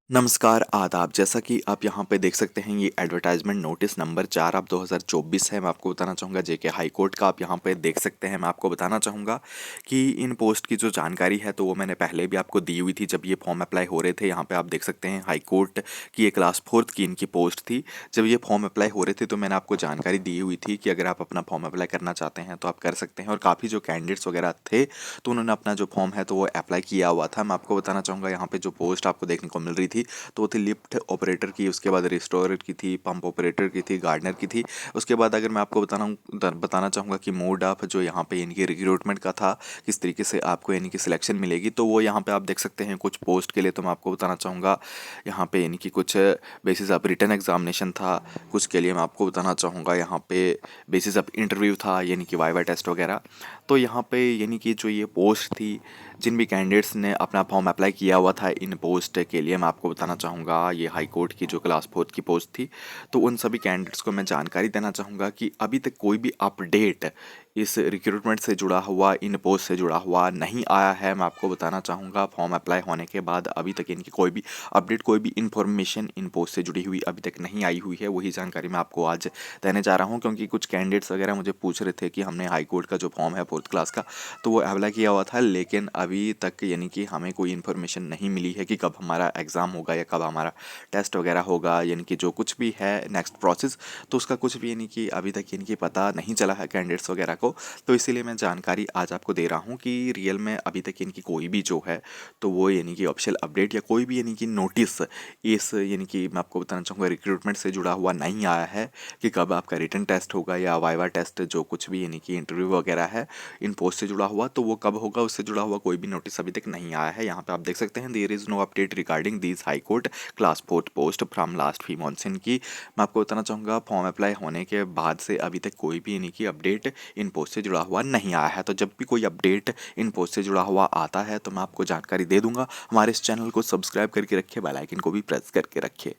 नमस्कार, आदाब। जैसा कि आप यहाँ पे देख सकते हैं, ये एडवर्टाइजमेंट नोटिस नंबर 4 अब 2024 है। मैं आपको बताना चाहूँगा जेके हाई कोर्ट का आप यहाँ पे देख सकते हैं। मैं आपको बताना चाहूँगा कि इन पोस्ट की जो जानकारी है तो वो मैंने पहले भी आपको दी हुई थी जब ये फॉर्म अप्लाई हो रहे थे। यहाँ पे आप देख सकते हैं हाई कोर्ट की ये क्लास 4th की इनकी पोस्ट थी। जब ये फॉर्म अप्लाई हो रहे थे तो मैंने आपको जानकारी दी हुई थी कि अगर आप अपना फॉर्म अप्लाई करना चाहते हैं तो आप कर सकते हैं। और काफ़ी जो कैंडिडेट्स वगैरह थे तो उन्होंने अपना जो फॉर्म है तो वो अप्लाई किया हुआ था। मैं आपको बताना चाहूँगा यहाँ पे जो पोस्ट आपको देखने को मिल रही थी तो वो थी लिफ्ट ऑपरेटर की, उसके बाद रिस्टोरर की थी, पंप ऑपरेटर की थी, गार्डनर की थी। उसके बाद अगर मैं आपको बताना चाहूँगा कि मोड ऑफ जो यहाँ पे इनकी रिक्रूटमेंट का था, किस तरीके से आपको यानी कि सिलेक्शन मिलेगी, तो वो यहाँ पे आप देख सकते हैं कुछ पोस्ट के लिए। तो मैं आपको बताना चाहूँगा यहाँ पे इनकी कुछ बेसिस ऑफ रिटन एग्जामिनेशन था, कुछ के लिए मैं आपको बताना चाहूँगा यहाँ पे बेसिस ऑफ इंटरव्यू था यानी कि वाइवा टेस्ट वगैरह। तो यहाँ पे यानी कि जो ये पोस्ट थी, जिन भी कैंडिडेट्स ने अपना फॉर्म अप्लाई किया हुआ था इन पोस्ट के लिए, मैं आपको बताना चाहूँगा ये हाई कोर्ट की जो क्लास 4th की पोस्ट थी, तो उन सभी कैंडिडेट्स को मैं जानकारी देना चाहूँगा कि अभी तक कोई भी अपडेट इस रिक्रूटमेंट से जुड़ा हुआ, इन पोस्ट से जुड़ा हुआ नहीं आया है। मैं आपको बताना चाहूँगा फॉर्म अप्लाई होने के बाद अभी तक इनकी कोई भी अपडेट, कोई भी इन्फॉर्मेशन इन पोस्ट से जुड़ी हुई अभी तक नहीं आई हुई है। वही जानकारी मैं आपको आज देने जा रहा हूँ, क्योंकि कुछ कैंडिडेट्स वगैरह मुझे पूछ रहे थे कि हमने हाई कोर्ट का जो फॉर्म है 4th क्लास का तो वो अप्लाई किया हुआ था, लेकिन अभी तक यानी कि हमें कोई इन्फॉर्मेशन नहीं मिली है कि कब हमारा एग्ज़ाम होगा या कब हमारा टेस्ट वगैरह होगा, यानी कि जो कुछ भी है नेक्स्ट प्रोसेस, तो उसका कुछ भी यानी कि अभी तक यानी कि पता नहीं चला है कैंडिडेट्स वगैरह को। तो इसीलिए मैं जानकारी आज आपको दे रहा हूँ कि रियल में अभी तक इनकी कोई भी जो है तो वो यानी कि ऑफिशियल अपडेट या कोई भी यानी कि नोटिस इस यानी कि मैं आपको बताना चाहूँगा रिक्रूटमेंट से जुड़ा हुआ नहीं आया है कि कब आपका रिटन टेस्ट होगा या वाइवा टेस्ट, जो कुछ भी यानी कि इंटरव्यू वगैरह है इन पोस्ट से जुड़ा हुआ, तो वो कब होगा उससे जुड़ा हुआ कोई भी नोटिस अभी तक नहीं आया है। यहाँ पे आप देख सकते हैं there is no update regarding this High Court class 4th post from last few months. इनकी मैं आपको बताना चाहूँगा फॉर्म अप्लाई होने के बाद से अभी तक कोई भी यानी कि अपडेट इन पोस्ट से जुड़ा हुआ नहीं आया है। तो जब भी कोई अपडेट इन पोस्ट से जुड़ा हुआ आता है तो मैं आपको जानकारी दे दूंगा। हमारे इस चैनल को सब्सक्राइब करके रखिए, बेल आइकन को भी प्रेस करके रखिए।